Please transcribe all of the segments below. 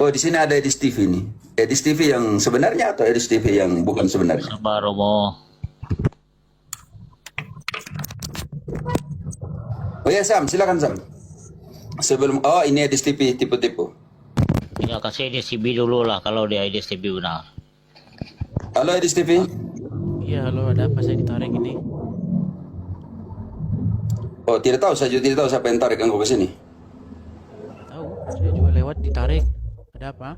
Oh, di sini ada Edis TV nih. Edis TV yang sebenarnya atau Edis TV yang bukan sebenarnya? Sabar Romo. Oh ya Sam, silakan Sam. Sebelum ini Edis TV tipu-tipu. Ya kasih IDSTV dulu lah kalau dia IDSTV benar. Halo Edis TV. Iya, halo, ada apa saya ditarik ini? Oh, tidak tahu, saya juga tidak tahu siapa yang tarik engkau ke sini. Tahu, saya juga lewat ditarik. Ada apa?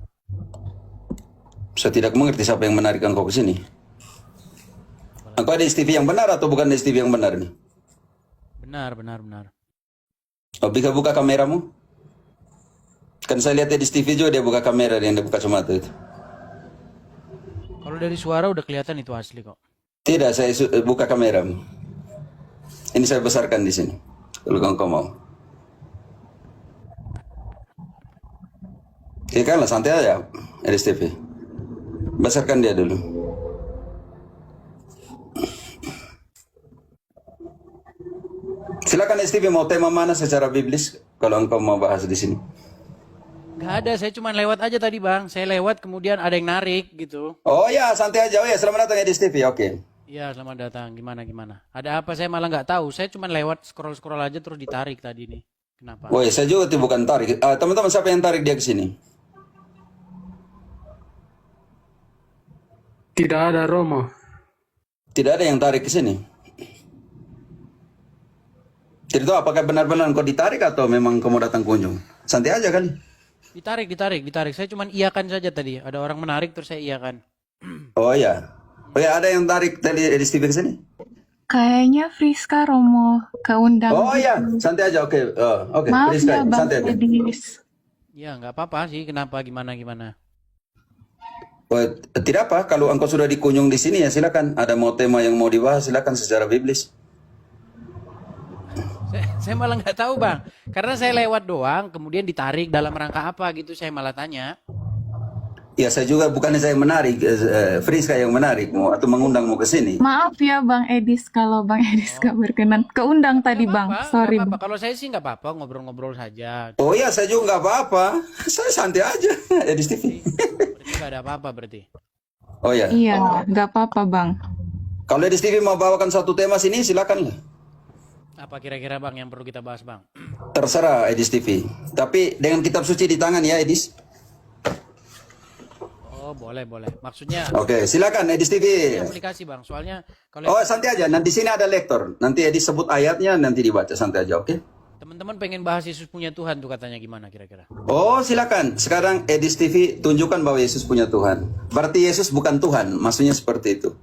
Saya tidak mengerti siapa yang menarik engkau ke sini. Engkau Edis TV yang benar atau bukan Edis TV yang benar nih? Benar, benar, benar. Oh, bisa buka kameramu? Kan saya lihat Edis TV juga dia buka kamera yang dia buka kacamata itu. Kalau dari suara udah kelihatan itu asli kok. Tidak, saya buka kameramu. Ini saya besarkan di sini. Kalau engkau mau. Ya kan lah, santai aja Edis TV. Besarkan dia dulu. Silakan Edis TV, mau tema mana secara biblis kalau engkau mau bahas di sini. Gak ada, saya cuma lewat aja tadi bang. Saya lewat kemudian ada yang narik gitu. Oh ya, santai aja. Oh ya, selamat datang Edis TV. Oke. Iya, selamat datang. Gimana? Ada apa? Saya malah nggak tahu. Saya cuma lewat scroll aja terus ditarik tadi nih. Kenapa? Oh ya, saya juga tuh bukan tarik. Teman-teman siapa yang tarik dia ke sini? Tidak ada Romo. Tidak ada yang tarik ke sini. Tidak tahu apakah benar-benar kau ditarik atau memang kamu datang kunjung. Santai aja kali. Ditarik. Saya cuma iyakan saja tadi. Ada orang menarik terus saya iyakan. Oh ya. Oh ya, ada yang tarik dari Edis TV ke sini? Kayaknya Friska Romo keundang. Oh ya, santai aja. Oke. Oke. Maaf Friska, ya Bang santai aja. Edis. Ya nggak apa-apa sih. Kenapa? Gimana? Oh, tidak apa. Kalau engkau sudah dikunjung di sini ya silakan. Ada mau tema yang mau dibahas silakan secara biblis. Saya malah nggak tahu bang. Karena saya lewat doang. Kemudian ditarik dalam rangka apa gitu. Saya malah tanya. Ya saya juga bukannya saya menarik, Friska yang menarikmu atau mengundangmu ke sini. Maaf ya Bang Edis kalau Bang Edis gak berkenan. Keundang tadi Nggak Bang. apa-apa, Sorry nggak Bang. apa-apa. Kalau saya sih nggak apa-apa. Ngobrol-ngobrol saja. Oh ya, saya juga nggak apa-apa. Saya santai aja, Edis TV. Berarti nggak ada apa-apa berarti. Oh ya, Iya, gak apa-apa Bang. kalau Edis TV mau bawakan satu tema sini silakan lah. Apa kira-kira bang yang perlu kita bahas bang? Terserah Edis TV. Tapi dengan kitab suci di tangan ya Edis. Oh boleh. Maksudnya Oke, silakan Edis TV. aplikasi bang. Soalnya kalau Oh santai aja, nanti sini ada lektor. Nanti Edis sebut ayatnya, nanti dibaca santai aja, oke? teman-teman pengen bahas Yesus punya Tuhan tuh katanya gimana kira-kira? Oh silakan. Sekarang Edis TV tunjukkan bahwa Yesus punya Tuhan. Berarti Yesus bukan Tuhan, maksudnya seperti itu.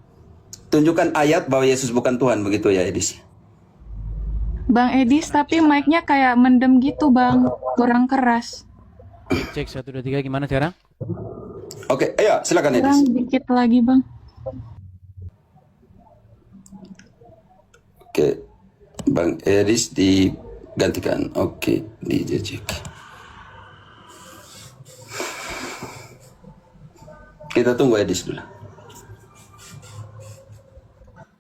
Tunjukkan ayat bahwa Yesus bukan Tuhan, begitu ya Edis? Bang Edis tapi mic-nya kayak mendem gitu Bang. Kurang keras. Cek 1, 2, 3 gimana sekarang? Oke, ayo silakan Edis. Kurang dikit lagi Bang. Oke, Bang Edis digantikan. Oke, dijejek. Kita tunggu Edis dulu.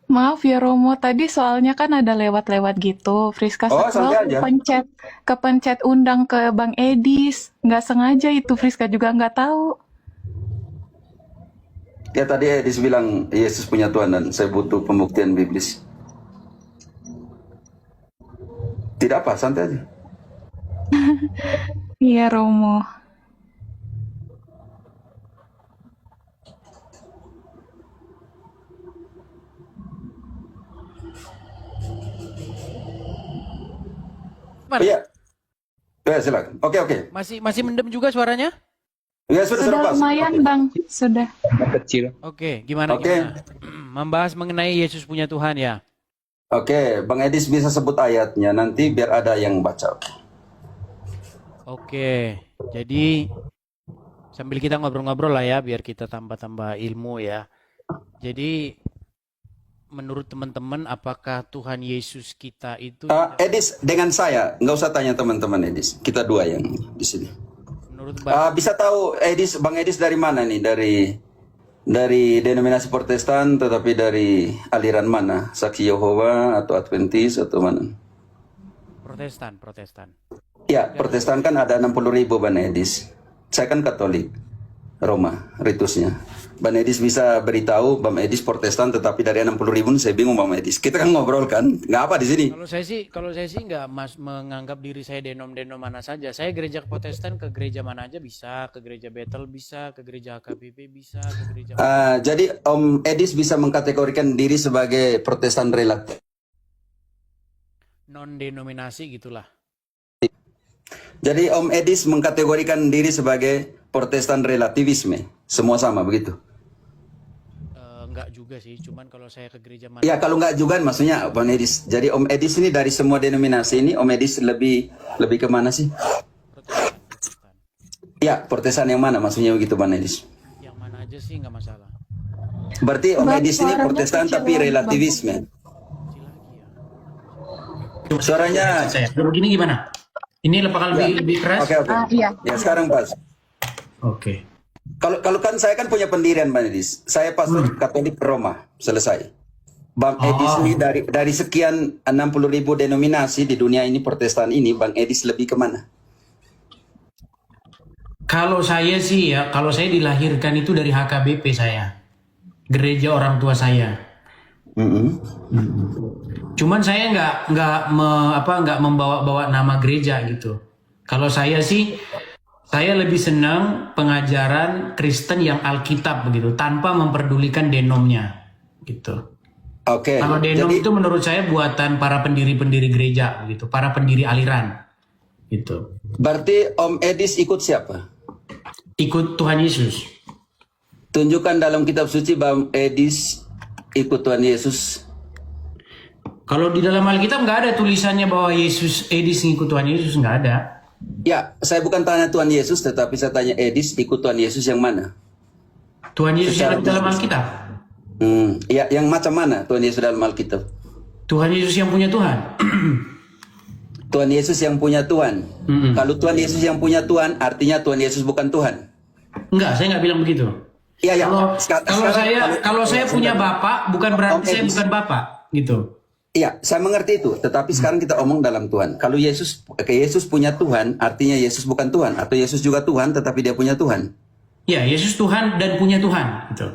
Maaf ya Romo, tadi soalnya kan ada lewat-lewat gitu. Friska Oh, scroll santai aja. kepencet undang ke Bang Edis. Nggak sengaja itu, Friska juga nggak tahu. Ya tadi Edis bilang Yesus punya Tuhan dan saya butuh pembuktian biblis. Tidak apa, santai aja. Iya Romo. Gimana? Iya. Ya, silakan. Oke. Masih mendem juga suaranya? Ya, sudah Sudah pas. lumayan Bang, sudah. Kecil. Oke, gimana? Oke. Membahas mengenai Yesus punya Tuhan ya. Oke, Bang Edis bisa sebut ayatnya nanti biar ada yang baca. Oke, jadi sambil kita ngobrol-ngobrol lah ya, biar kita tambah-tambah ilmu ya. Jadi menurut teman-teman, apakah Tuhan Yesus kita itu Edis dengan saya, nggak usah tanya teman-teman Edis. Kita dua yang di sini. menurut Bang Bisa tahu Edis, Bang Edis dari mana nih? Dari denominasi Protestan, tetapi dari aliran mana? Saksi Yehova atau Adventis atau mana? Protestan? Ya, Protestan kan ada 60.000 Bang Edis. Saya kan Katolik, Roma, ritusnya. Bang Edis bisa beritahu, Bang Edis Protestan, tetapi dari 60.000 saya bingung Bang Edis. Kita kan ngobrol kan, nggak apa di sini. Kalau saya sih nggak menganggap diri saya denom mana saja. Saya gereja Protestan, ke gereja mana aja bisa, ke gereja Bethel bisa, ke gereja HKBP bisa, ke gereja Jadi Om Edis bisa mengkategorikan diri sebagai Protestan relatif. non denominasi gitulah. Jadi Om Edis mengkategorikan diri sebagai Protestan relativisme, semua sama begitu. Enggak juga sih, cuman kalau saya ke gereja mana Ya kalau nggak juga maksudnya Bang Edis. Jadi Om Edis ini dari semua denominasi ini Om Edis lebih kemana sih? Protestan. Ya Protestan yang mana maksudnya begitu Bang Edis? Yang mana aja sih nggak masalah. Berarti Om Bang, Edis ini suaranya Protestan kecil tapi banget, relativisme. Kecil lagi ya. Suaranya. Saya. Dulu gini gimana? Ini apakah lebih keras? Oke. Iya. Ya sekarang pas. Oke. Kalau kan saya kan punya pendirian Bang Edis. Saya pastor Katolik Roma, selesai. Bang Edis ini dari sekian 60.000 denominasi di dunia ini Protestan ini, Bang Edis lebih kemana? Kalau saya sih ya, kalau saya dilahirkan itu dari HKBP saya. Gereja orang tua saya. Cuman saya nggak membawa-bawa nama gereja gitu. Kalau saya sih, saya lebih senang pengajaran Kristen yang Alkitab begitu, tanpa memperdulikan denomnya gitu. Oke. Kalau denom Jadi itu menurut saya buatan para pendiri-pendiri gereja begitu, para pendiri aliran gitu. berarti Om Edis ikut siapa? Ikut Tuhan Yesus. Tunjukkan dalam kitab suci Bang Edis ikut Tuhan Yesus. Kalau di dalam Alkitab nggak ada tulisannya bahwa Edis ngikut Tuhan Yesus, nggak ada. Ya, saya bukan tanya Tuhan Yesus, tetapi saya tanya Edis ikut Tuhan Yesus yang mana? Tuhan Yesus Secara yang dalam khusus. Alkitab. Ya, yang macam mana Tuhan Yesus dalam Alkitab? Tuhan Yesus yang punya Tuhan. Tuhan Yesus yang punya Tuhan. Kalau Tuhan Yesus yang punya Tuhan, artinya Tuhan Yesus bukan Tuhan. Enggak, saya nggak bilang begitu. Iya, ya. Kalau saya punya bapak, bukan berarti Om saya Edis. bukan bapak, gitu. Iya, saya mengerti itu. Tetapi sekarang kita omong dalam Tuhan. Kalau Yesus punya Tuhan, artinya Yesus bukan Tuhan. Atau Yesus juga Tuhan, tetapi dia punya Tuhan. Ya, Yesus Tuhan dan punya Tuhan, gitu.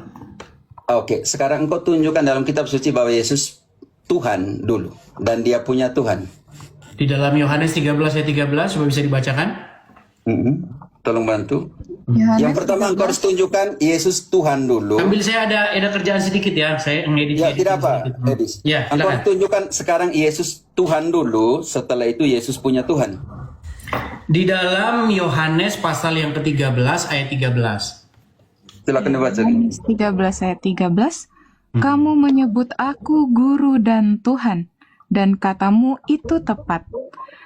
Oke, sekarang engkau tunjukkan dalam kitab suci bahwa Yesus Tuhan dulu. Dan dia punya Tuhan. Di dalam Yohanes 13 ayat 13, coba bisa dibacakan. Tolong bantu. Yohanes Yang pertama engkau harus tunjukkan Yesus Tuhan dulu. Ambil saya ada kerjaan sedikit ya, saya ngedit. Ya, tidak apa, Edis. Ya, Engkau silakan. tunjukkan sekarang Yesus Tuhan dulu, setelah itu Yesus punya Tuhan. Di dalam Yohanes pasal yang ke-13 ayat 13. Silakan dibaca. Yohanes 13 ayat 13. Kamu menyebut aku guru dan Tuhan, dan katamu itu tepat.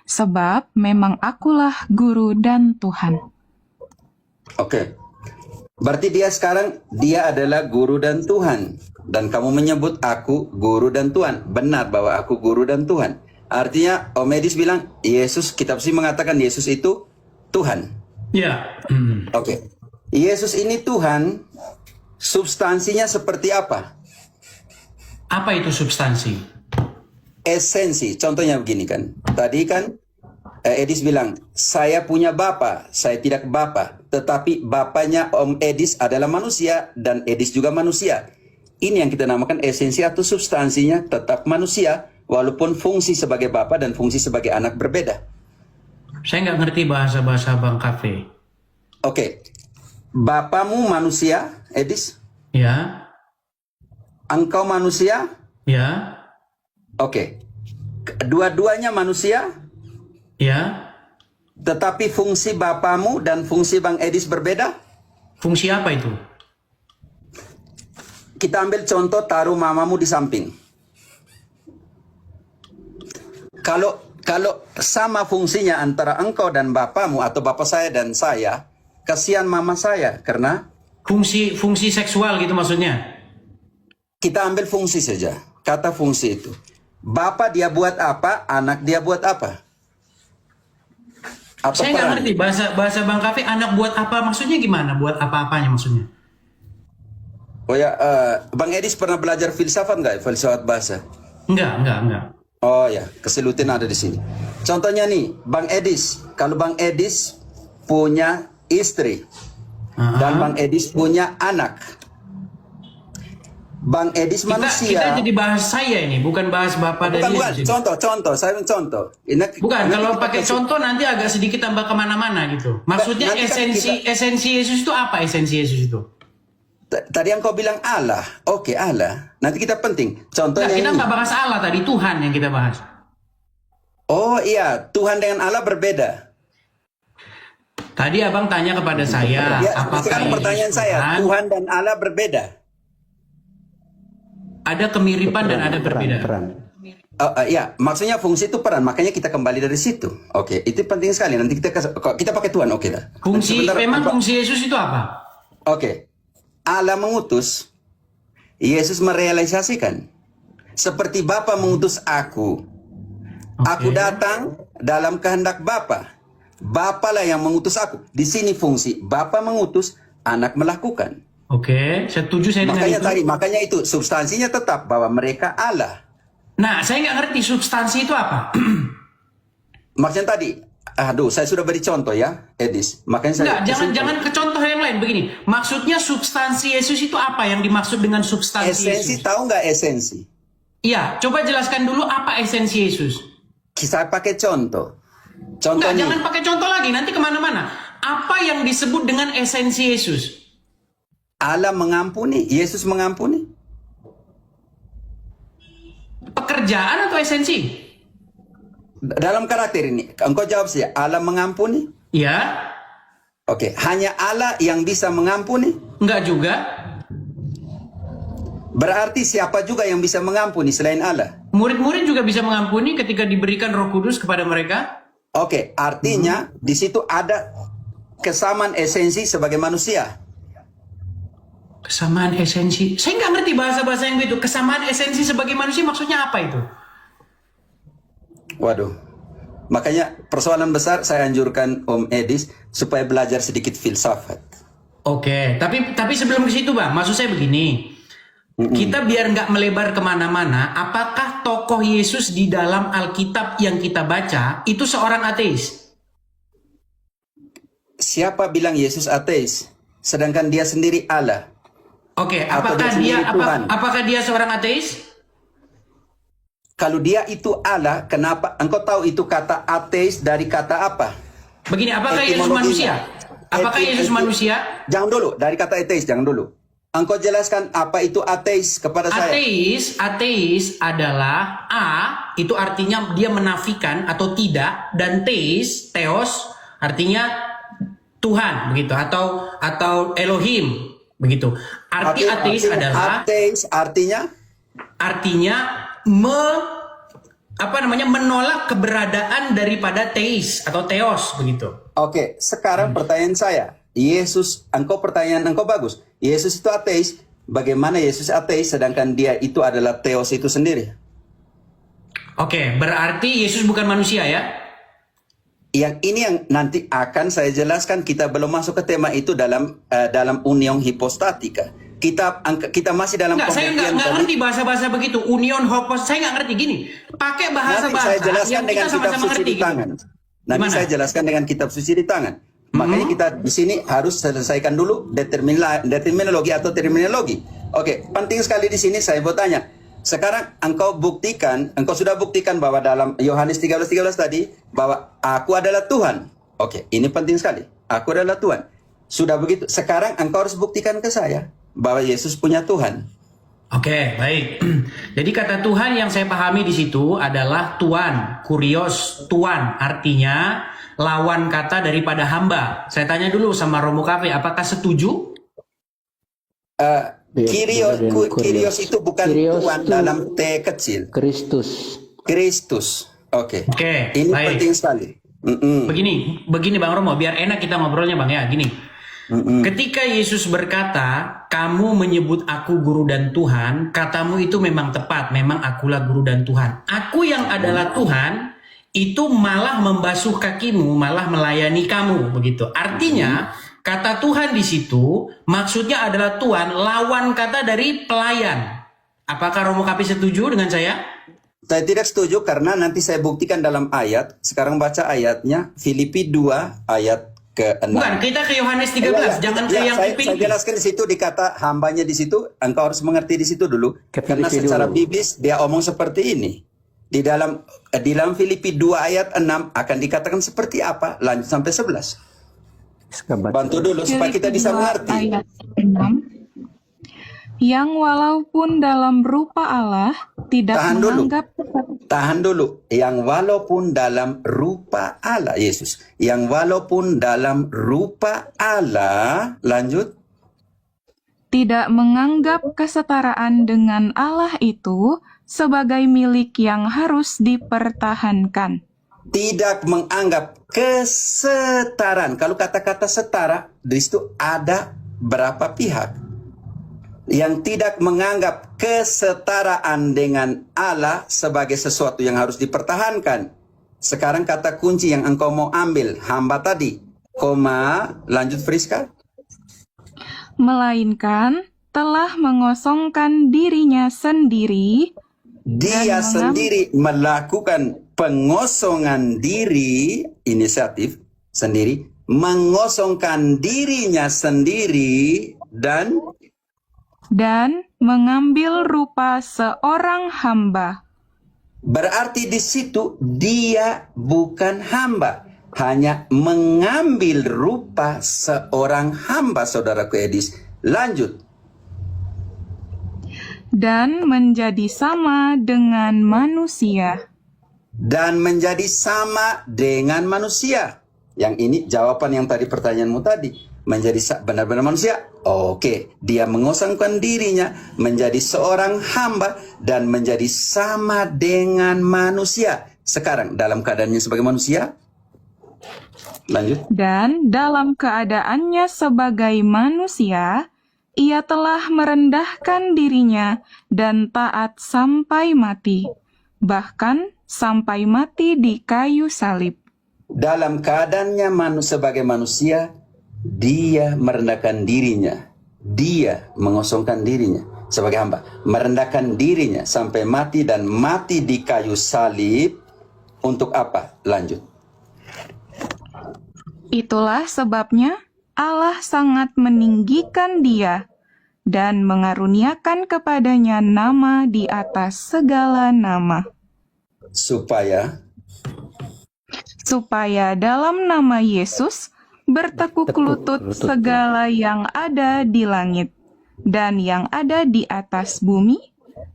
Sebab memang akulah guru dan Tuhan. Oke. Berarti dia adalah guru dan Tuhan. Dan kamu menyebut aku guru dan Tuhan. Benar bahwa aku guru dan Tuhan. Artinya Om Edis bilang, Yesus, kitab suci mengatakan Yesus itu Tuhan. Ya. Oke. Yesus ini Tuhan, substansinya seperti apa? Apa itu substansi? Esensi. Contohnya begini kan. Tadi kan Edis bilang, saya punya bapa, saya tidak bapa. Tetapi bapaknya Om Edis adalah manusia dan Edis juga manusia. Ini yang kita namakan esensi atau substansinya tetap manusia, walaupun fungsi sebagai bapa dan fungsi sebagai anak berbeda. Saya nggak ngerti bahasa-bahasa Bang Cafe. Oke. Bapamu manusia, Edis? Ya. Engkau manusia? Ya. Oke. Dua-duanya manusia? Ya. Tetapi fungsi bapamu dan fungsi Bang Edis berbeda? Fungsi apa itu? Kita ambil contoh taruh mamamu di samping. Kalau sama fungsinya antara engkau dan bapamu atau bapak saya dan saya, kasihan mama saya karena Fungsi seksual gitu maksudnya? kita ambil fungsi saja. Kata fungsi itu. Bapak dia buat apa, anak dia buat apa? Atau Saya nggak peran? ngerti bahasa Bang Cafe, anak buat apa maksudnya gimana? Buat apa-apanya maksudnya? Oh ya, Bang Edis pernah belajar filsafat nggak? Filsafat bahasa? Enggak. Oh ya, keselutin ada di sini. Contohnya nih, Bang Edis. Kalau Bang Edis punya istri. Dan Bang Edis punya anak. Bang Edis Kita manusia. jadi bahas saya ini, bukan bahas Bapak dan Bukan, Yesus ini. contoh, saya contoh. Bukan, kalau pakai contoh nanti agak sedikit tambah kemana-mana gitu. Maksudnya Nanti kan esensi Yesus itu apa? Esensi Yesus itu? Tadi yang kau bilang Allah, oke Allah. Nanti kita penting. Contohnya Kita ini. nggak bahas Allah tadi, Tuhan yang kita bahas. Oh iya, Tuhan dengan Allah berbeda. Tadi abang tanya kepada saya, Ya, apakah sekarang Yesus pertanyaan saya, Tuhan dan Allah berbeda. ada kemiripan dan ada perbedaan? Ya, maksudnya fungsi itu peran. Makanya kita kembali dari situ. Oke, itu penting sekali. Nanti kita pakai Tuhan, oke lah. Fungsi Sebentar, memang Pak. fungsi Yesus itu apa? Oke, Allah mengutus, Yesus merealisasikan. Seperti Bapa mengutus aku. Aku datang dalam kehendak Bapa. Bapa lah yang mengutus aku. Di sini fungsi Bapa mengutus, anak melakukan. Oke, setuju saya dengan itu. Makanya itu substansinya tetap bahwa mereka Allah. Nah, saya nggak ngerti substansi itu apa. Maksudnya tadi, saya sudah beri contoh ya, Edis. Makanya saya Enggak, jangan ke contoh yang lain begini. Maksudnya substansi Yesus itu apa yang dimaksud dengan substansi esensi, Yesus? tahu nggak esensi? Iya, coba jelaskan dulu apa esensi Yesus. Saya pakai contoh. Contoh Enggak, nih. jangan pakai contoh lagi, nanti kemana-mana. Apa yang disebut dengan esensi Yesus? Allah mengampuni, Yesus mengampuni. Pekerjaan atau esensi? Dalam karakter ini, engkau jawab saja, Allah mengampuni? Ya, Oke, hanya Allah yang bisa mengampuni? enggak juga. Berarti siapa juga yang bisa mengampuni selain Allah? Murid-murid juga bisa mengampuni ketika diberikan Roh Kudus kepada mereka. Oke, artinya di situ ada kesamaan esensi sebagai manusia. Kesamaan esensi. Saya nggak ngerti bahasa-bahasa yang begitu. Kesamaan esensi sebagai manusia maksudnya apa itu? Waduh. Makanya persoalan besar saya anjurkan Om Edis supaya belajar sedikit filsafat. Oke, tapi sebelum ke situ bang, maksud saya begini. Kita biar nggak melebar kemana-mana, apakah tokoh Yesus di dalam Alkitab yang kita baca itu seorang ateis? Siapa bilang Yesus ateis? Sedangkan dia sendiri Allah. Oke, Atau dia sendiri Tuhan? apakah dia seorang ateis? Kalau dia itu Allah, kenapa? Engkau tahu itu kata ateis dari kata apa? Begini, apakah Yesus manusia? Apakah Yesus manusia? Jangan dulu, dari kata ateis, jangan dulu. Engkau jelaskan apa itu ateis kepada saya. Ateis adalah A, itu artinya dia menafikan atau tidak, dan theos artinya Tuhan begitu atau Elohim begitu. Arti Oke, ateis artinya adalah ateis artinya menolak keberadaan daripada teis atau theos begitu. Oke, sekarang pertanyaan saya. Pertanyaan engkau bagus. Yesus itu ateis. Bagaimana Yesus ateis sedangkan dia itu adalah theos itu sendiri? Oke, berarti Yesus bukan manusia ya? Yang ini yang nanti akan saya jelaskan. Kita belum masuk ke tema itu dalam union hipostatika. Kita masih dalam Saya nggak ngerti bahasa-bahasa begitu. Union hopos, saya nggak ngerti gini. Pakai Nanti saya bahasa-bahasa jelaskan yang kita dengan kitab sama-sama suci ngerti di tangan. gitu. Nanti Gimana? saya jelaskan dengan kitab suci di tangan. Makanya kita di sini harus selesaikan dulu determinologi atau terminologi. Oke, penting sekali di sini saya mau tanya. Sekarang engkau sudah buktikan bahwa dalam Yohanes 13:13 tadi bahwa aku adalah Tuhan. Oke, ini penting sekali. Aku adalah Tuhan. Sudah begitu. Sekarang engkau harus buktikan ke saya bahwa Yesus punya Tuhan. Oke, baik. Jadi kata Tuhan yang saya pahami di situ adalah Tuan, kurios, Tuan, artinya lawan kata daripada hamba. Saya tanya dulu sama Romo Cafe, apakah setuju? Kyrios itu bukan Kyrios Tuhan itu dalam T kecil. Kristus. Oke. Oke, Ini baik. penting sekali. Begini Bang Romo, biar enak kita ngobrolnya Bang ya, gini. Ketika Yesus berkata, kamu menyebut aku guru dan Tuhan, katamu itu memang tepat, memang akulah guru dan Tuhan. Aku yang adalah Tuhan, itu malah membasuh kakimu, malah melayani kamu, begitu. Artinya, kata Tuhan di situ, maksudnya adalah Tuhan, lawan kata dari pelayan. Apakah Romo Kapi setuju dengan saya? Saya tidak setuju karena nanti saya buktikan dalam ayat. Sekarang baca ayatnya, Filipi 2 ayat ke-6. Bukan, kita ke Yohanes 13, Ya, jangan ke yang saya Filipi. jelaskan di situ dikata hambanya di situ, engkau harus mengerti di situ dulu. Ke Karena Filipi secara dulu. biblis dia omong seperti ini. Di dalam Filipi 2 ayat 6 akan dikatakan seperti apa? Lanjut sampai 11. Bantu dulu supaya kita bisa Filipi 2 mengerti. ayat 6. Yang walaupun dalam rupa Allah tidak Tahan dulu. menganggap Tahan dulu. Yang walaupun dalam rupa Allah, Yesus. Yang walaupun dalam rupa Allah, lanjut. tidak menganggap kesetaraan dengan Allah itu sebagai milik yang harus dipertahankan. Tidak menganggap kesetaraan. Kalau kata-kata setara, di situ ada berapa pihak yang tidak menganggap kesetaraan dengan Allah sebagai sesuatu yang harus dipertahankan. Sekarang kata kunci yang engkau mau ambil, hamba tadi, koma, lanjut Friska. Melainkan telah mengosongkan dirinya sendiri Dia sendiri melakukan pengosongan diri, inisiatif sendiri, mengosongkan dirinya sendiri dan mengambil rupa seorang hamba. berarti di situ dia bukan hamba, hanya mengambil rupa seorang hamba, saudaraku Edis. Lanjut. Dan menjadi sama dengan manusia. Dan menjadi sama dengan manusia. Yang ini jawaban yang tadi pertanyaanmu tadi. Menjadi benar-benar manusia. Oke, dia mengosongkan dirinya menjadi seorang hamba dan menjadi sama dengan manusia. Sekarang dalam keadaannya sebagai manusia. Lanjut. Dan dalam keadaannya sebagai manusia, ia telah merendahkan dirinya dan taat sampai mati, bahkan sampai mati di kayu salib. Dalam keadaannya sebagai manusia, dia merendahkan dirinya. Dia mengosongkan dirinya sebagai hamba. Merendahkan dirinya sampai mati dan mati di kayu salib. Untuk apa? Lanjut. Itulah sebabnya Allah sangat meninggikan dia dan mengaruniakan kepadanya nama di atas segala nama. Supaya dalam nama Yesus bertekuk lutut segala yang ada di langit, dan yang ada di atas bumi,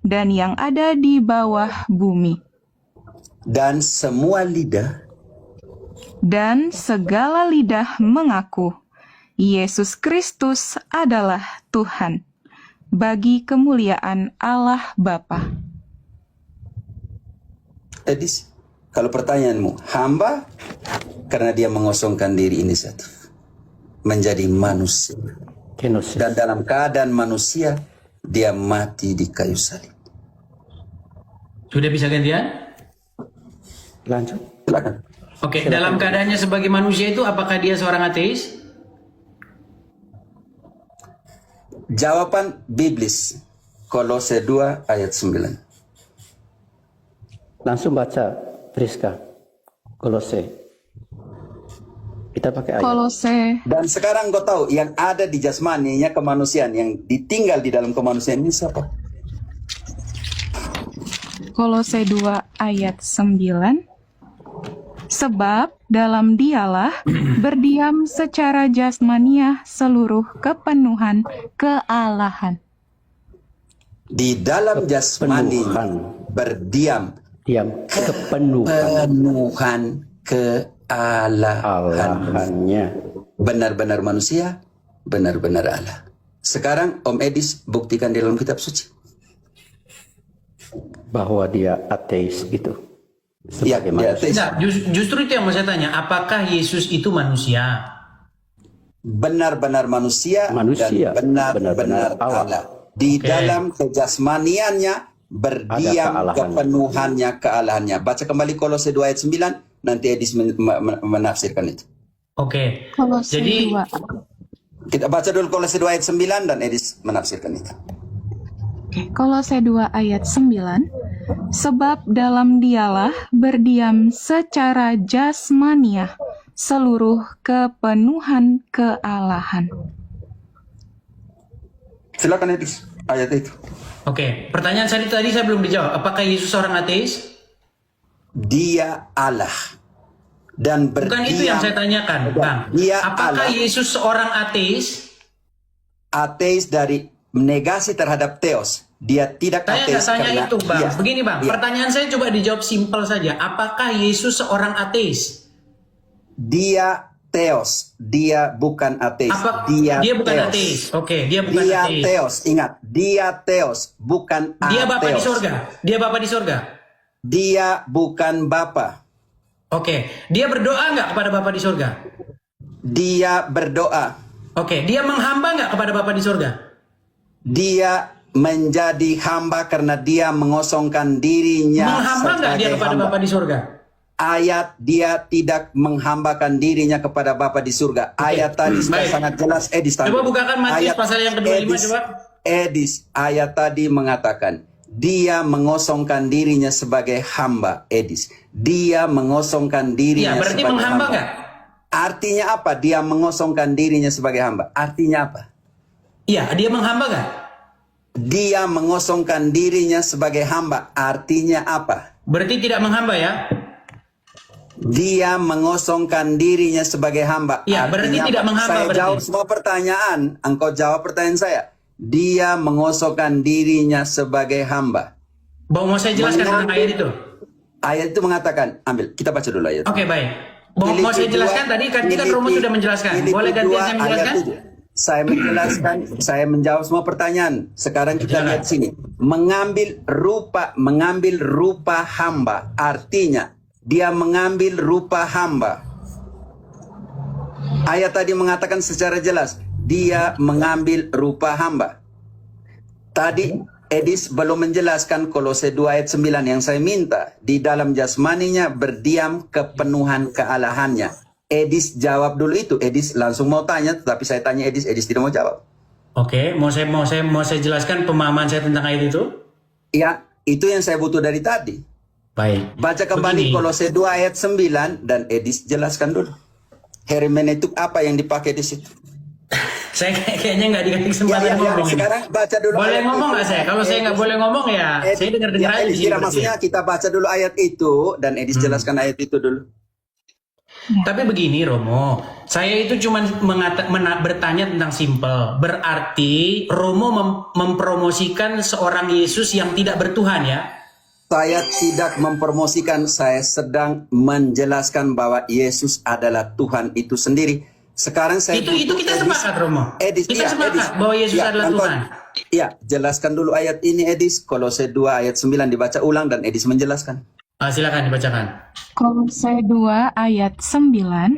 dan yang ada di bawah bumi. Dan semua lidah. Dan segala lidah mengaku, Yesus Kristus adalah Tuhan, bagi kemuliaan Allah Bapa. Edis, kalau pertanyaanmu, hamba karena dia mengosongkan diri inisiatif. Menjadi manusia. Dan dalam keadaan manusia, dia mati di kayu salib. Sudah bisa gantian? Lanjut. Silakan. Oke, dalam keadaannya sebagai manusia itu apakah dia seorang ateis? Jawaban biblis. Kolose 2 ayat 9. Langsung baca, Friska. Kolose. Kita pakai ayat. Kolose Dan sekarang kau tahu yang ada di jasmaninya kemanusiaan, yang ditinggal di dalam kemanusiaan ini siapa? Kolose 2 ayat 9. Sebab dalam dialah berdiam secara jasmaniah seluruh kepenuhan kealahan. Di dalam jasmani berdiam kepenuhan kealahannya. Benar-benar manusia, benar-benar Allah. Sekarang Om Edis buktikan di dalam kitab suci bahwa dia ateis itu. Ya, dia ateis. Nah, justru itu yang mau saya tanya. Apakah Yesus itu manusia? Benar-benar manusia, Manusia, dan benar-benar benar-benar Allah. Allah. Di dalam kejasmaniannya berdiam kepenuhannya, kealahannya. Baca kembali Kolose 2 ayat 9, nanti Edis menafsirkan itu. Oke. Kolose Jadi 2. Kita baca dulu Kolose 2 ayat 9 dan Edis menafsirkan itu. Kolose 2 ayat 9. Sebab dalam dialah berdiam secara jasmaniah seluruh kepenuhan kealahan. Silakan Edis, ayat itu. Oke, pertanyaan saya tadi saya belum dijawab. Apakah Yesus seorang ateis? Dia Allah dan berdiam. Bukan itu yang saya tanyakan, Bang. Dia Apakah Allah. Yesus seorang ateis? Ateis dari negasi terhadap teos. Dia tidak Saya ateis nggak tanya karena itu, Bang. Iya. Begini, Bang. Iya. Pertanyaan saya coba dijawab simpel saja. Apakah Yesus seorang ateis? Dia teos, dia bukan ateis. Dia bukan teos. ateis. Oke, dia bukan Dia ateis. teos, ingat, dia teos, bukan Dia Bapa di ateos. sorga. Dia Bapa di sorga. Dia bukan Bapa. Oke, dia berdoa nggak kepada Bapa di sorga? Dia berdoa. Oke, dia menghamba nggak kepada Bapa di sorga? Dia menjadi hamba karena dia mengosongkan dirinya Menghamba nggak dia sebagai kepada hamba. Bapa di sorga? Ayat dia tidak menghambakan dirinya kepada Bapa di surga. Ayat tadi sudah Baik. sangat jelas. Edis tadi. Coba bukakan Matius Ayat pasal yang ke-25 Edis, coba. Edis, ayat tadi mengatakan dia mengosongkan dirinya sebagai hamba. Edis, dia mengosongkan dirinya Iya, berarti sebagai menghamba hamba. nggak? Artinya apa? Dia mengosongkan dirinya sebagai hamba. Artinya apa? Iya, dia menghamba nggak? Dia mengosongkan dirinya sebagai hamba. Artinya apa? Berarti tidak menghamba ya? Dia mengosongkan dirinya sebagai hamba. Iya, berarti Artinya tidak apa? menghamba Saya berarti. jawab semua pertanyaan. Engkau jawab pertanyaan saya. Dia mengosongkan dirinya sebagai hamba. Mau saya jelaskan tentang Mengambil- ayat itu? Ayat itu mengatakan, ambil, kita baca dulu ayat. Oke, baik. Mau saya jelaskan tadi kan Romo sudah menjelaskan. Boleh gantian saya menjelaskan? Saya menjelaskan, saya menjawab semua pertanyaan. Sekarang kita Silakan. lihat sini. Mengambil rupa hamba. Artinya dia mengambil rupa hamba. Ayat tadi mengatakan secara jelas, dia mengambil rupa hamba. Tadi Edis belum menjelaskan Kolose 2 ayat 9 yang saya minta. Di dalam jasmaninya berdiam kepenuhan kealahannya. Edis jawab dulu itu. Edis langsung mau tanya, tetapi saya tanya Edis tidak mau jawab. Oke, mau saya jelaskan pemahaman saya tentang ayat itu? Ya, itu yang saya butuh dari tadi. Baik. Baca kembali Begini. Kolose 2 ayat 9 dan Edis jelaskan dulu. Hermeneutik apa yang dipakai di situ? Saya kayaknya nggak dikasih kesempatan ngomong ini. Sekarang baca dulu. Boleh ayat ngomong itu. nggak saya? Kalau saya nggak boleh ngomong ya, saya dengar-dengar aja di Edis, sini tidak, berarti. maksudnya kita baca dulu ayat itu dan Edis jelaskan ayat itu dulu. Tapi begini Romo, saya itu cuma bertanya tentang simpel. Berarti Romo mempromosikan seorang Yesus yang tidak bertuhan ya? Saya tidak mempromosikan, saya sedang menjelaskan bahwa Yesus adalah Tuhan itu sendiri. Sekarang saya Itu butuh kita Edis. sepakat Romo. Edis, Kita iya, sepakat Edis. bahwa Yesus Ya, adalah engkau- Tuhan. Ya, jelaskan dulu ayat ini Edis. Kolose 2 ayat 9 dibaca ulang dan Edis menjelaskan. Silakan dibacakan. Kolose 2 ayat 9,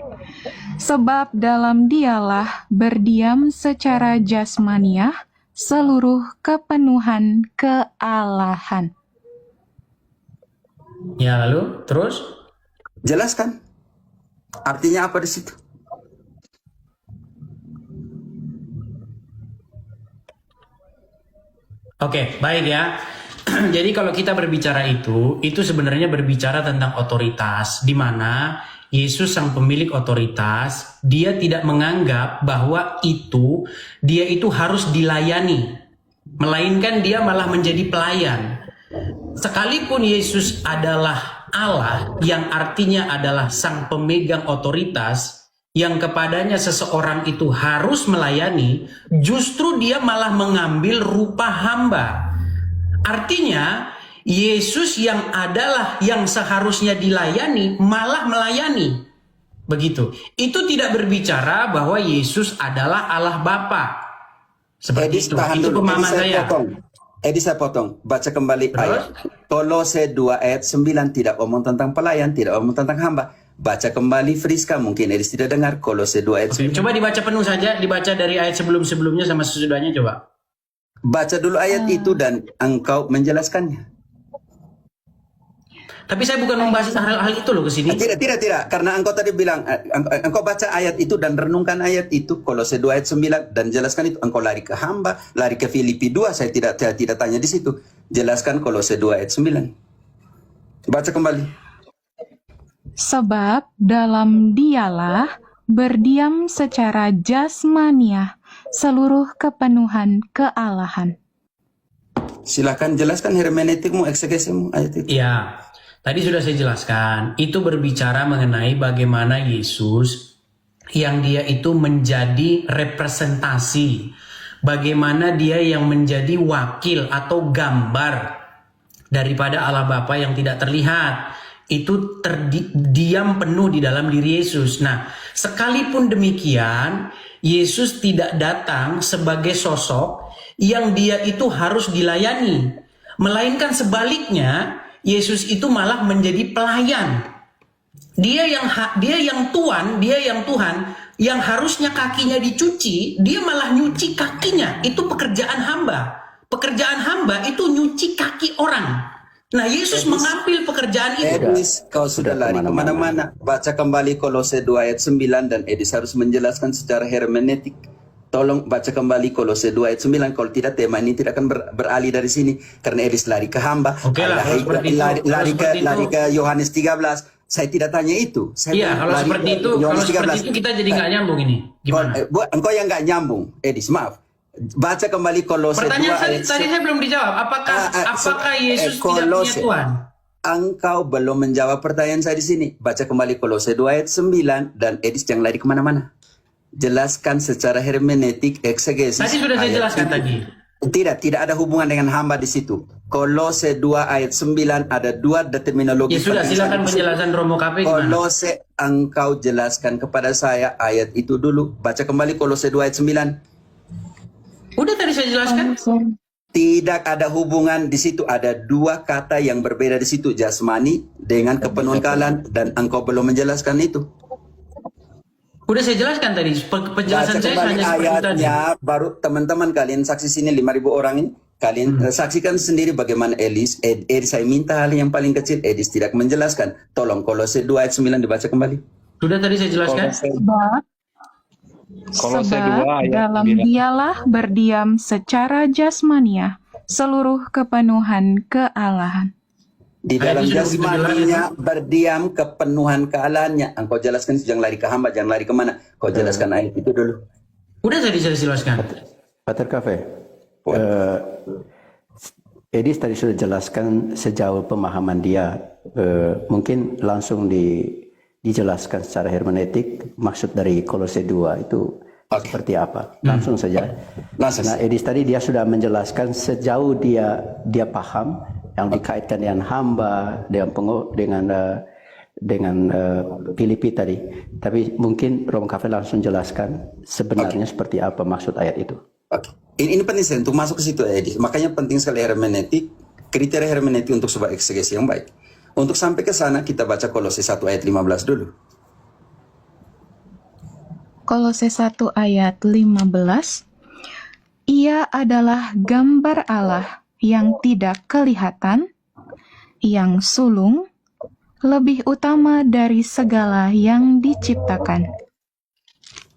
sebab dalam dialah berdiam secara jasmaniah seluruh kepenuhan kealahan. Ya lalu terus? Jelaskan. Artinya apa di situ? Oke, baik ya. Jadi kalau kita berbicara itu sebenarnya berbicara tentang otoritas, di mana Yesus sang pemilik otoritas, dia tidak menganggap bahwa dia itu harus dilayani, melainkan dia malah menjadi pelayan. Sekalipun Yesus adalah Allah, yang artinya adalah sang pemegang otoritas, yang kepadanya seseorang itu harus melayani, justru dia malah mengambil rupa hamba. Artinya, Yesus yang seharusnya dilayani, malah melayani. Begitu. Itu tidak berbicara bahwa Yesus adalah Allah Bapa. Seperti Edis itu. tahan Itu dulu. pemahaman saya. Edis saya potong. Baca kembali Terus? ayat. Kolose 2 ayat 9 tidak omong tentang pelayan, tidak omong tentang hamba. Baca kembali Friska, mungkin Edis tidak dengar. Kolose 2 ayat Oke, 9. coba dibaca penuh saja, dibaca dari ayat sebelum-sebelumnya sama sesudahnya coba. Baca dulu ayat itu dan engkau menjelaskannya. Tapi saya bukan membahas hal-hal itu loh ke sini. Tidak. Karena engkau tadi bilang, engkau baca ayat itu dan renungkan ayat itu, Kolose 2 ayat 9, dan jelaskan itu. Engkau lari ke hamba, lari ke Filipi 2, saya tidak tanya di situ. Jelaskan Kolose 2 ayat 9. Baca kembali. Sebab dalam dialah berdiam secara jasmaniah seluruh kepenuhan kealahan. Silakan jelaskan hermeneutikmu, eksegesimu ayat itu. Ya, tadi sudah saya jelaskan. Itu berbicara mengenai bagaimana Yesus yang dia itu menjadi representasi. Bagaimana dia yang menjadi wakil atau gambar daripada Allah Bapa yang tidak terlihat. Itu terdiam penuh di dalam diri Yesus. Nah, sekalipun demikian, Yesus tidak datang sebagai sosok yang dia itu harus dilayani. Melainkan sebaliknya, Yesus itu malah menjadi pelayan. Dia yang Tuhan, yang harusnya kakinya dicuci, dia malah nyuci kakinya. Itu pekerjaan hamba. Pekerjaan hamba itu nyuci kaki orang. Nah, Yesus mengambil pekerjaan itu. Edis, kau sudah lari kemana-mana. Baca kembali Kolose 2 ayat 9 dan Edis harus menjelaskan secara hermeneutik. Tolong baca kembali Kolose 2 ayat 9. Kalau tidak, tema ini tidak akan beralih dari sini. Karena Edis lari ke hamba. Oke lah, kalau seperti itu. Lari ke Yohanes 13. Saya tidak tanya itu. Iya, kalau seperti itu, kita jadi nggak nyambung ini. Gimana? Engkau yang nggak nyambung, Edis, maaf. Baca kembali Kolose 2 Pertanyaan ayat tadi saya belum dijawab. Apakah Yesus tidak punya Tuhan? Engkau belum menjawab pertanyaan saya di sini. Baca kembali Kolose 2 ayat 9 dan Edis jangan lari kemana-mana. Jelaskan secara hermeneutik eksegesis. Tadi sudah saya jelaskan tadi. Tidak ada hubungan dengan hamba di situ. Kolose 2 ayat 9 ada dua terminologi. Ya sudah, silakan penjelasan Romo KP gimana? Kolose, engkau jelaskan kepada saya ayat itu dulu. Baca kembali Kolose 2 ayat 9. Udah tadi saya jelaskan. Tidak ada hubungan di situ. Ada dua kata yang berbeda di situ, jasmani dengan kepenuhan kealahan, dan engkau belum menjelaskan itu. Udah saya jelaskan tadi. Penjelasan saya hanya seperti itu tadi. Ayatnya baru teman-teman kalian saksi sini 5.000 orang ini. Kalian saksikan sendiri bagaimana Edis saya minta hal yang paling kecil. Edis tidak menjelaskan. Tolong Kolose 2 ayat 9 dibaca kembali. Sudah tadi saya jelaskan. Sebab dalam dialah berdiam secara jasmaniah seluruh kepenuhan kealahan. Di dalam jasmaninya berdiam kepenuhan kealahannya. Engkau jelaskan, jangan lari ke hamba, jangan lari kemana. Kau jelaskan ayat itu dulu. Udah tadi saya jelaskan. Pater Cafe, Edis tadi sudah jelaskan sejauh pemahaman dia. Mungkin langsung dijelaskan secara hermeneutik maksud dari Kolose 2 itu seperti apa. Langsung saja. Nah, Edis tadi dia sudah menjelaskan sejauh dia paham yang dikaitkan dengan hamba, dengan Filipi tadi. Tapi mungkin Romo Cafe langsung jelaskan sebenarnya seperti apa maksud ayat itu. Ini penting sekali untuk masuk ke situ, Edis. Makanya penting sekali hermeneutik, kriteria hermeneutik untuk sebuah eksegesi yang baik. Untuk sampai ke sana kita baca Kolose 1 ayat 15 dulu. Kolose 1 ayat 15. Ia adalah gambar Allah yang tidak kelihatan, yang sulung, lebih utama dari segala yang diciptakan.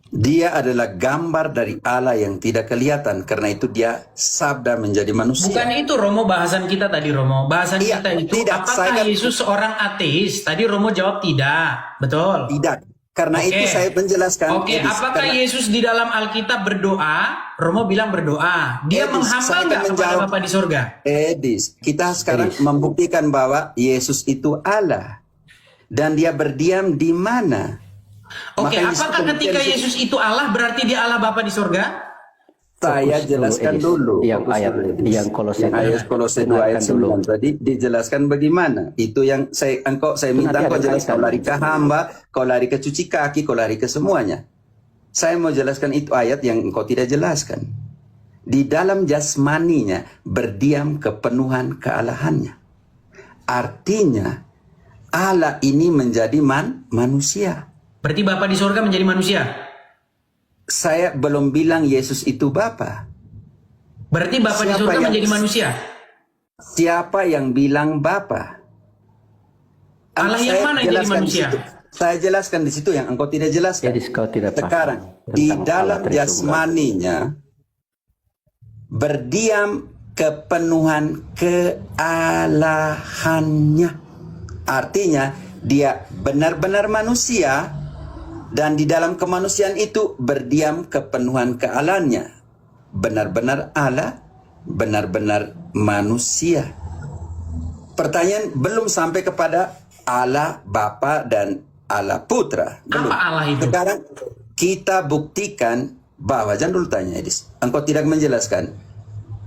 Dia adalah gambar dari Allah yang tidak kelihatan. Karena itu dia sabda menjadi manusia. Bukan itu Romo bahasan kita tadi, Romo. Bahasan Iya, kita itu tidak, apakah Yesus seorang ateis? Tadi Romo jawab tidak. Betul. Tidak. Karena Oke. itu saya menjelaskan. Oke, Edis, apakah karena- Yesus di dalam Alkitab berdoa? Romo bilang berdoa. Dia Edis, menghamba saya akan nggak kepada menjawab. Bapa di surga? Edis, kita sekarang membuktikan bahwa Yesus itu Allah. Dan dia berdiam di mana? Oke, Makanya apakah disebut ketika Yesus itu Allah berarti dia Allah Bapa di surga? Saya jelaskan Edis. dulu. Yang Fokus ayat dulu, Edis. yang Kolose ayat Kolose 2 ayat dengarkan dulu. 9 tadi dijelaskan bagaimana. Itu yang saya minta Nanti kau ada jelaskan. Kau kaitan. lari ke hamba, kau lari ke cuci kaki, kau lari ke semuanya. Saya mau jelaskan itu ayat yang engkau tidak jelaskan. Di dalam jasmaninya berdiam kepenuhan kealahannya. Artinya Allah ini menjadi manusia. Berarti Bapa di surga menjadi manusia. Saya belum bilang Yesus itu Bapa. Berarti Bapa di Siapa surga yang- menjadi manusia. Siapa yang bilang Bapa? Allah yang Saya mana yang jadi jelaskan di manusia? situ. Saya jelaskan di situ yang engkau tidak jelaskan. Edis, kau tidak paham Sekarang tentang di Allah dalam Tritunggal. jasmaninya berdiam kepenuhan kealahannya. Artinya Dia benar-benar manusia dan di dalam kemanusiaan itu berdiam kepenuhan kealahannya. Benar-benar Allah, benar-benar manusia. Pertanyaan belum sampai kepada Allah Bapa dan Allah Putra. Belum. Apa Allah itu? Sekarang kita buktikan bahwa, jangan dulu tanya Edis, engkau tidak menjelaskan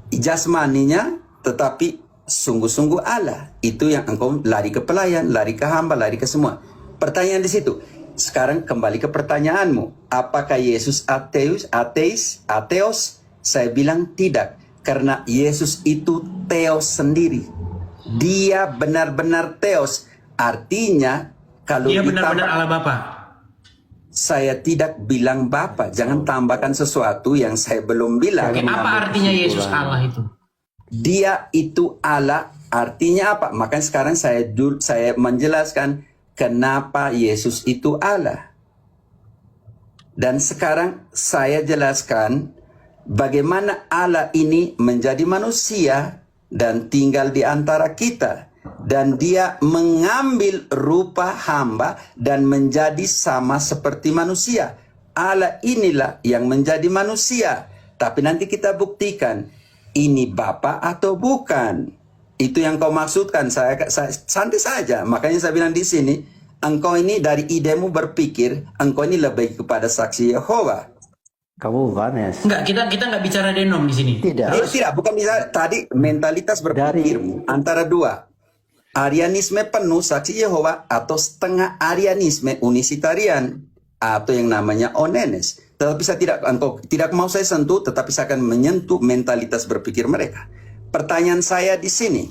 jasmaninya tetapi sungguh-sungguh Allah. Itu yang engkau lari ke pelayan, lari ke hamba, lari ke semua. Pertanyaan di situ. Sekarang kembali ke pertanyaanmu. Apakah Yesus ateos? Saya bilang tidak. Karena Yesus itu Theos sendiri. Dia benar-benar Theos. Artinya kalau Dia ditambah, benar-benar Allah Bapa. saya tidak bilang Bapa. Jangan tambahkan sesuatu yang saya belum bilang. Oke, apa artinya Yesus Allah itu? Dia itu Allah. Artinya apa? Makanya sekarang saya menjelaskan kenapa Yesus itu Allah. Dan sekarang saya jelaskan bagaimana Allah ini menjadi manusia dan tinggal di antara kita. Dan dia mengambil rupa hamba dan menjadi sama seperti manusia. Allah inilah yang menjadi manusia. Tapi nanti kita buktikan ini Bapa atau bukan. Itu yang kau maksudkan. Saya santai saja. Makanya saya bilang di sini, engkau ini dari idemu berpikir, engkau ini lebih kepada saksi Yehova. Kamu Vanes. Enggak, kita nggak bicara denom di sini. Tidak. Tidak, bukan bisa. Tadi mentalitas berpikirmu antara dua. Arianisme penuh saksi Yehova atau setengah Arianisme unisitarian atau yang namanya onenes. Tetapi saya tidak mau saya sentuh, tetapi saya akan menyentuh mentalitas berpikir mereka. Pertanyaan saya di sini.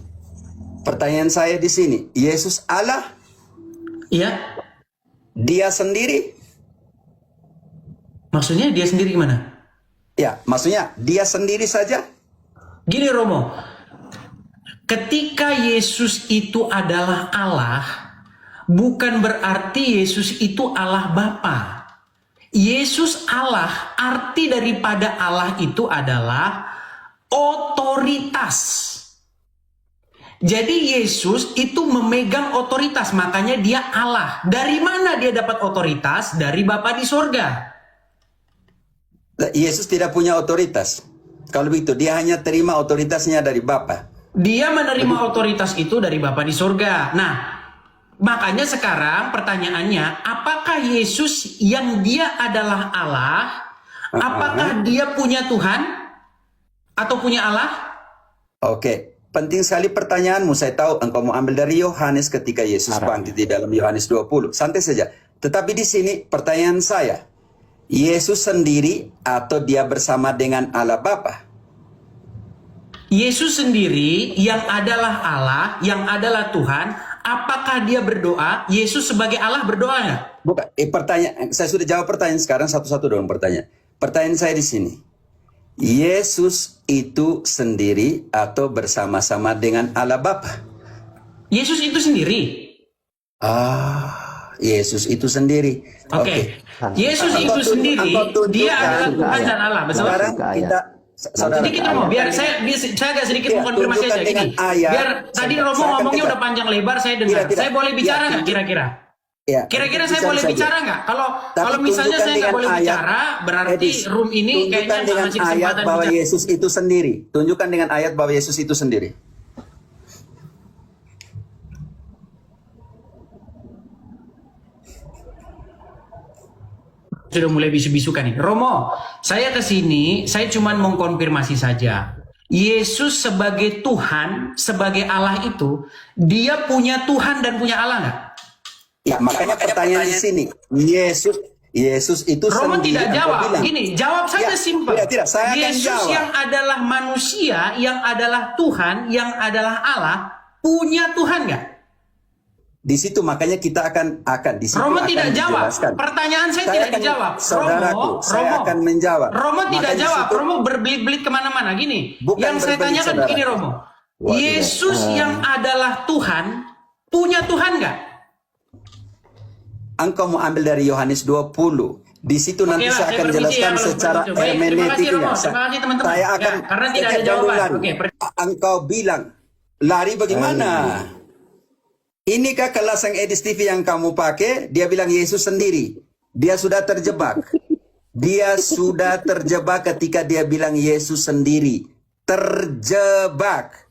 Yesus Allah? Iya. Dia sendiri? Maksudnya dia sendiri gimana? Ya, maksudnya dia sendiri saja? Gini Romo, ketika Yesus itu adalah Allah, bukan berarti Yesus itu Allah Bapa. Yesus Allah, arti daripada Allah itu adalah otoritas. Jadi Yesus itu memegang otoritas, makanya dia Allah. Dari mana dia dapat otoritas? Dari Bapa di sorga. Yesus tidak punya otoritas. Kalau begitu, dia hanya terima otoritasnya dari Bapa. Dia menerima otoritas itu dari Bapa di sorga. Nah, makanya sekarang pertanyaannya, apakah Yesus yang dia adalah Allah, apakah dia punya Tuhan atau punya Allah? Oke, penting sekali pertanyaanmu. Saya tahu engkau mau ambil dari Yohanes ketika Yesus bangkit di dalam Yohanes 20. Santai saja. Tetapi di sini pertanyaan saya, Yesus sendiri atau dia bersama dengan Allah Bapa? Yesus sendiri yang adalah Allah, yang adalah Tuhan, apakah dia berdoa? Yesus sebagai Allah berdoa nggak? Bukan. Pertanyaan, saya sudah jawab pertanyaan, sekarang satu-satu dong pertanyaan. Pertanyaan saya di sini. Yesus itu sendiri atau bersama-sama dengan Allah Bapa? Yesus itu sendiri. Yesus itu sendiri. Oke. Yesus itu sendiri, dia adalah Tuhan dan Allah, betul? Sekarang kita saudara, sedikit Romo, biar saya agak sedikit mengkonfirmasi aja gini. Biar tadi Romo ngomongnya udah panjang lebar, saya dengar. Saya boleh bicara nggak kira-kira? Ya, Kira-kira saya boleh bicara nggak? Kalau misalnya saya nggak boleh bicara, berarti room ini kayaknya nggak dengan ngasih ayat kesempatan bahwa bicara. Yesus itu sendiri. Tunjukkan dengan ayat bahwa Yesus itu sendiri. Sudah mulai bisu-bisukan nih. Romo, saya ke sini, saya cuma mengkonfirmasi saja. Yesus sebagai Tuhan, sebagai Allah itu, dia punya Tuhan dan punya Allah nggak? Ya, makanya pertanyaan di sini. Yesus itu Romo sendiri. tidak engkau jawab. bilang. Gini, jawab saja Ya, simpel. tidak, saya akan Yesus jawab. yang adalah manusia, yang adalah Tuhan, yang adalah Allah, punya Tuhan nggak? Di situ makanya kita akan di situ Romo akan tidak jawab. dijelaskan. Pertanyaan saya tidak akan- dijawab. Saudaraku, saya akan menjawab. Romo tidak Makanya jawab. situ- Romo berbelit-belit kemana-mana. Gini, Bukan yang saya berbelit, tanyakan saudara. begini Romo. Yesus yang adalah Tuhan, punya Tuhan nggak? Engkau mau ambil dari Yohanes 20. Di situ nanti Oke lah, saya akan permisi jelaskan kalau secara seperti itu. Baik, terima kasih, hermeneutiknya. Romo. Terima kasih, teman-teman. Saya akan Ya, karena tidak ada jangan jawaban. lari. Oke, Engkau bilang lari bagaimana? Inikah kelas yang Edis TV yang kamu pakai? Dia bilang Yesus sendiri. Dia sudah terjebak. Dia sudah terjebak ketika dia bilang Yesus sendiri. Terjebak.